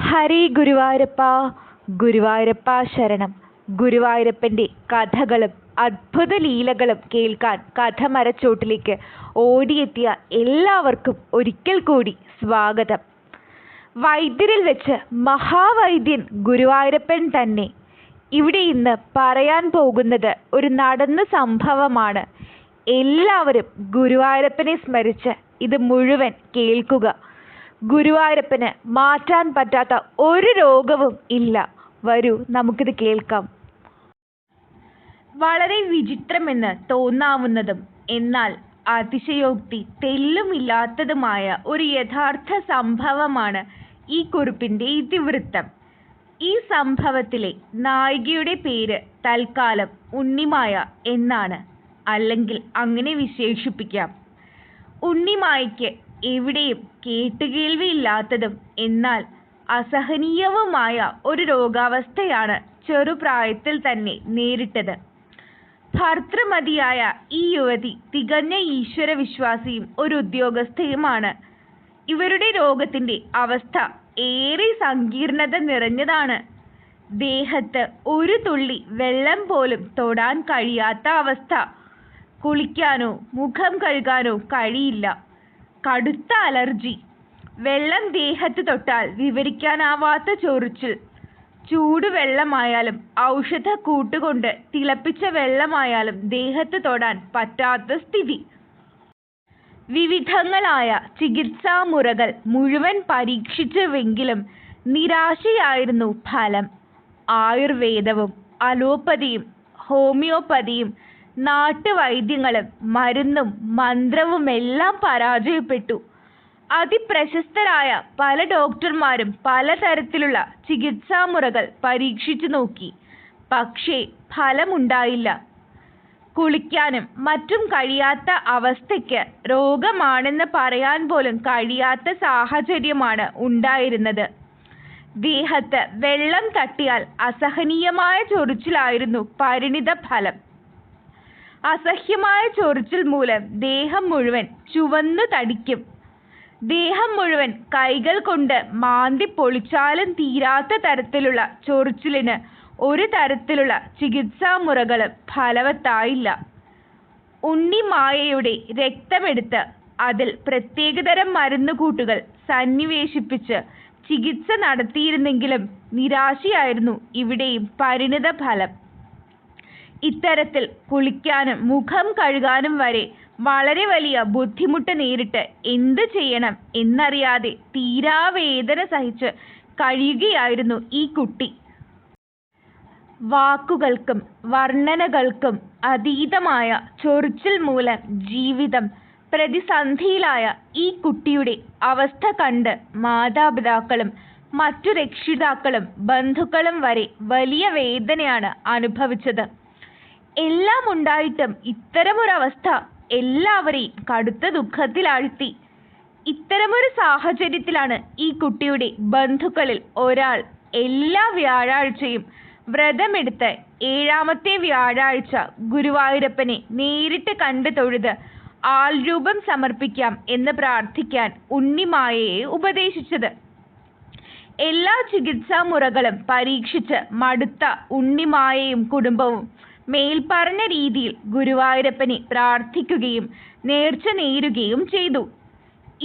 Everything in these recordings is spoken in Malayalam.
ഹരി ഗുരുവായൂരപ്പ ഗുരുവായൂരപ്പ ശരണം. ഗുരുവായൂരപ്പൻ്റെ കഥകളും അത്ഭുത ലീലകളും കേൾക്കാൻ കഥമരച്ചോട്ടിലേക്ക് ഓടിയെത്തിയ എല്ലാവർക്കും ഒരിക്കൽ കൂടി സ്വാഗതം. വൈദ്യരിൽ വെച്ച് മഹാവൈദ്യൻ ഗുരുവായൂരപ്പൻ തന്നെ. ഇവിടെ ഇന്ന് പറയാൻ പോകുന്നത് ഒരു നടന്ന സംഭവമാണ്. എല്ലാവരും ഗുരുവായൂരപ്പനെ സ്മരിച്ച് ഇത് മുഴുവൻ കേൾക്കുക. ഗുരുവായൂരപ്പന് മാറ്റാൻ പറ്റാത്ത ഒരു രോഗവും ഇല്ല. വരൂ, നമുക്കിത് കേൾക്കാം. വളരെ വിചിത്രമെന്ന് തോന്നാവുന്നതും എന്നാൽ അതിശയോക്തി തെല്ലുമില്ലാത്തതുമായ ഒരു യഥാർത്ഥ സംഭവമാണ് ഈ കുറിപ്പിൻ്റെ ഇതിവൃത്തം. ഈ സംഭവത്തിലെ നായികയുടെ പേര് തൽക്കാലം ഉണ്ണിമായ എന്നാണ്, അല്ലെങ്കിൽ അങ്ങനെ വിശേഷിപ്പിക്കാം. ഉണ്ണിമായയ്ക്ക് എവിടെയും കേട്ടുകേൾവിയില്ലാത്തതും എന്നാൽ അസഹനീയവുമായ ഒരു രോഗാവസ്ഥയാണ് ചെറുപ്രായത്തിൽ തന്നെ നേരിട്ടത്. ഭർതൃമതിയായ ഈ യുവതി തികഞ്ഞ ഈശ്വരവിശ്വാസിയും ഒരു ഉദ്യോഗസ്ഥയുമാണ്. ഇവരുടെ രോഗത്തിൻ്റെ അവസ്ഥ ഏറെ സങ്കീർണത നിറഞ്ഞതാണ്. ദേഹത്ത് ഒരു തുള്ളി വെള്ളം പോലും തൊടാൻ കഴിയാത്ത അവസ്ഥ. കുളിക്കാനോ മുഖം കഴുകാനോ കഴിയില്ല. കടുത്ത അലർജി. വെള്ളം ദേഹത്ത് തൊട്ടാൽ വിവരിക്കാനാവാത്ത ചൊറിച്ചിൽ. ചൂടുവെള്ളമായാലും ഔഷധ കൂട്ടുകൊണ്ട് തിളപ്പിച്ച വെള്ളമായാലും ദേഹത്ത് തൊടാൻ പറ്റാത്ത സ്ഥിതി. വിവിധങ്ങളായ ചികിത്സാമുറകൾ മുഴുവൻ പരീക്ഷിച്ചുവെങ്കിലും നിരാശയായിരുന്നു ഫലം. ആയുർവേദവും അലോപ്പതിയും ഹോമിയോപ്പതിയും നാട്ടുവൈദ്യങ്ങളും മരുന്നും മന്ത്രവുമെല്ലാം പരാജയപ്പെട്ടു. അതിപ്രശസ്തരായ പല ഡോക്ടർമാരും പലതരത്തിലുള്ള ചികിത്സാമുറകൾ പരീക്ഷിച്ചു നോക്കി. പക്ഷേ ഫലമുണ്ടായില്ല. കുളിക്കാനും മറ്റും കഴിയാത്ത അവസ്ഥയ്ക്ക് രോഗമാണെന്ന് പറയാൻ പോലും കഴിയാത്ത സാഹചര്യമാണ് ഉണ്ടായിരുന്നത്. ദേഹത്ത് വെള്ളം തട്ടിയാൽ അസഹനീയമായ ചൊറിച്ചിലായിരുന്നു പരിണിത ഫലം. അസഹ്യമായ ചൊറിച്ചിൽ മൂലം ദേഹം മുഴുവൻ ചുവന്നു തടിക്കും. ദേഹം മുഴുവൻ കൈകൾ കൊണ്ട് മാന്തി പൊളിച്ചാലും തീരാത്ത തരത്തിലുള്ള ചൊറിച്ചിലിന് ഒരു തരത്തിലുള്ള ചികിത്സാമുറകളും ഫലവത്തായില്ല. ഉണ്ണിമായയുടെ രക്തമെടുത്ത് അതിൽ പ്രത്യേകതരം മരുന്നുകൂട്ടുകൾ സന്നിവേശിപ്പിച്ച് ചികിത്സ നടത്തിയിരുന്നെങ്കിലും നിരാശയായിരുന്നു ഇവിടെയും പരിണിത ഫലം. ഇത്തരത്തിൽ കുളിക്കാനും മുഖം കഴുകാനും വരെ വളരെ വലിയ ബുദ്ധിമുട്ട് നേരിട്ട് എന്ത് ചെയ്യണം എന്നറിയാതെ തീരാവേദന സഹിച്ച് കഴിയുകയായിരുന്നു ഈ കുട്ടി. വാക്കുകൾക്കും വർണ്ണനകൾക്കും അതീതമായ ചൊറിച്ചിൽ മൂലം ജീവിതം പ്രതിസന്ധിയിലായ ഈ കുട്ടിയുടെ അവസ്ഥ കണ്ട് മാതാപിതാക്കളും മറ്റു രക്ഷിതാക്കളും ബന്ധുക്കളും വരെ വലിയ വേദനയാണ് അനുഭവിച്ചത്. എല്ലാം ഉണ്ടായിട്ടും ഇത്തരമൊരവസ്ഥ എല്ലാവരെയും കടുത്ത ദുഃഖത്തിലാഴ്ത്തി. ഇത്തരമൊരു സാഹചര്യത്തിലാണ് ഈ കുട്ടിയുടെ ബന്ധുക്കളിൽ ഒരാൾ എല്ലാ വ്യാഴാഴ്ചയും വ്രതമെടുത്ത് 7ാമത്തെ വ്യാഴാഴ്ച ഗുരുവായൂരപ്പനെ നേരിട്ട് കണ്ടു തൊഴുത് ആൾരൂപം സമർപ്പിക്കാം എന്ന് പ്രാർത്ഥിക്കാൻ ഉണ്ണിമായയെ ഉപദേശിച്ചത്. എല്ലാ ചികിത്സാമുറകളും പരീക്ഷിച്ച് മടുത്ത ഉണ്ണിമായയും കുടുംബവും മേൽപ്പറഞ്ഞ രീതിയിൽ ഗുരുവായൂരപ്പനെ പ്രാർത്ഥിക്കുകയും നേർച്ച നേരുകയും ചെയ്തു.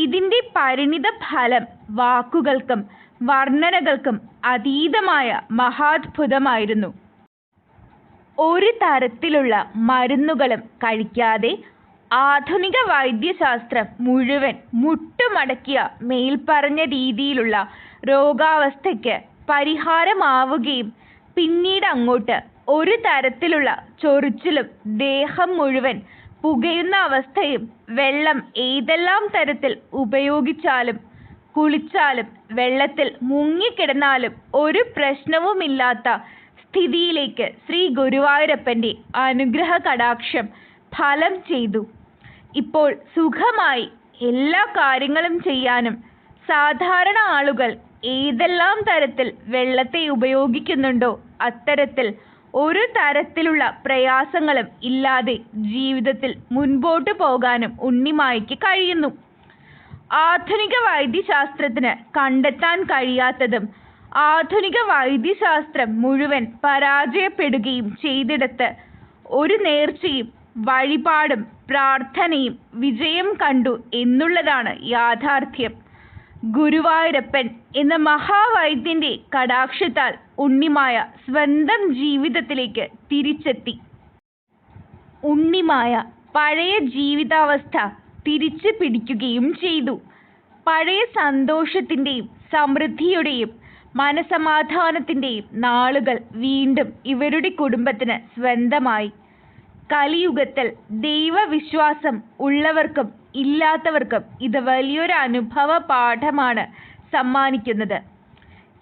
ഇതിൻ്റെ പരിണിത ഫലം വാക്കുകൾക്കും വർണ്ണനകൾക്കും അതീതമായ മഹാത്ഭുതമായിരുന്നു. ഒരു തരത്തിലുള്ള മരുന്നുകളും കഴിക്കാതെ ആധുനിക വൈദ്യശാസ്ത്രം മുഴുവൻ മുട്ടുമടക്കിയ മേൽപ്പറഞ്ഞ രീതിയിലുള്ള രോഗാവസ്ഥയ്ക്ക് പരിഹാരമാവുകയും പിന്നീട് അങ്ങോട്ട് ഒരു തരത്തിലുള്ള ചൊറിച്ചിലും ദേഹം മുഴുവൻ പുകയുന്ന അവസ്ഥയും വെള്ളം ഏതെല്ലാം തരത്തിൽ ഉപയോഗിച്ചാലും കുളിച്ചാലും വെള്ളത്തിൽ മുങ്ങിക്കിടന്നാലും ഒരു പ്രശ്നവുമില്ലാത്ത സ്ഥിതിയിലേക്ക് ശ്രീ ഗുരുവായൂരപ്പൻ്റെ അനുഗ്രഹ കടാക്ഷം ഫലം ചെയ്തു. ഇപ്പോൾ സുഖമായി എല്ലാ കാര്യങ്ങളും ചെയ്യാനും സാധാരണ ആളുകൾ ഏതെല്ലാം തരത്തിൽ വെള്ളത്തെ ഉപയോഗിക്കുന്നുണ്ടോ അത്തരത്തിൽ ഒരു തരത്തിലുള്ള പ്രയാസങ്ങളും ഇല്ലാതെ ജീവിതത്തിൽ മുൻപോട്ട് പോകാനും ഉണ്ണിമായയ്ക്ക് കഴിയുന്നു. ആധുനിക വൈദ്യശാസ്ത്രത്തിന് കണ്ടെത്താൻ കഴിയാത്തതും ആധുനിക വൈദ്യശാസ്ത്രം മുഴുവൻ പരാജയപ്പെടുകയും ചെയ്തിടത്ത് ഒരു നേർച്ചയും വഴിപാടും പ്രാർത്ഥനയും വിജയം കണ്ടു എന്നുള്ളതാണ് യാഥാർത്ഥ്യം. ഗുരുവായൂരപ്പൻ എന്ന മഹാവൈദ്യന്റെ കടാക്ഷത്താൽ ഉണ്ണിമായ സ്വന്തം ജീവിതത്തിലേക്ക് തിരിച്ചെത്തി. ഉണ്ണിമായ പഴയ ജീവിതാവസ്ഥ തിരിച്ചു പിടിക്കുകയും ചെയ്തു. പഴയ സന്തോഷത്തിന്റെയും സമൃദ്ധിയുടെയും മനസമാധാനത്തിന്റെയും നാളുകൾ വീണ്ടും ഇവരുടെ കുടുംബത്തിന് സ്വന്തമായി. കലിയുഗത്തിൽ ദൈവവിശ്വാസം ഉള്ളവർക്കും ഇല്ലാത്തവർക്കും ഇത് വലിയൊരു അനുഭവ പാഠമാണ് സമ്മാനിക്കുന്നത്.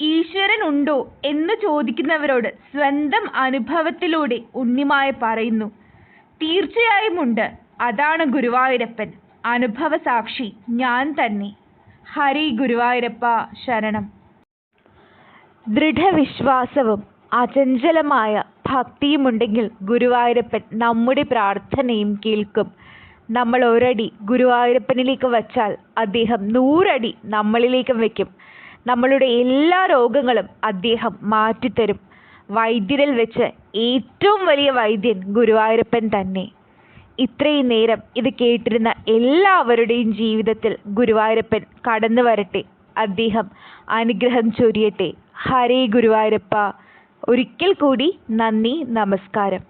ഈശ്വരൻ ഉണ്ടോ എന്ന് ചോദിക്കുന്നവരോട് സ്വന്തം അനുഭവത്തിലൂടെ ഉണ്ണിമായ പറയുന്നു, തീർച്ചയായും ഉണ്ട്. അതാണ് ഗുരുവായൂരപ്പൻ. അനുഭവ സാക്ഷി ഞാൻ തന്നെ. ഹരി ഗുരുവായൂരപ്പ ശരണം. ദൃഢവിശ്വാസവും അചഞ്ചലമായ ഭക്തിയുമുണ്ടെങ്കിൽ ഗുരുവായൂരപ്പൻ നമ്മുടെ പ്രാർത്ഥനയും കേൾക്കും. നമ്മൾ ഒരടി ഗുരുവായൂരപ്പനിലേക്ക് വച്ചാൽ അദ്ദേഹം 100 അടി നമ്മളിലേക്കും വയ്ക്കും. നമ്മളുടെ എല്ലാ രോഗങ്ങളും അദ്ദേഹം മാറ്റിത്തരും. വൈദ്യരിൽ വെച്ച് ഏറ്റവും വലിയ വൈദ്യൻ ഗുരുവായൂരപ്പൻ തന്നെ. ഇത്രയും നേരം ഇത് കേട്ടിരുന്ന എല്ലാവരുടെയും ജീവിതത്തിൽ ഗുരുവായൂരപ്പൻ കടന്നു വരട്ടെ. അദ്ദേഹം അനുഗ്രഹം ചൊരിയട്ടെ. ഹരേ ഗുരുവായൂരപ്പ. ഒരിക്കൽ കൂടി നന്ദി, നമസ്കാരം.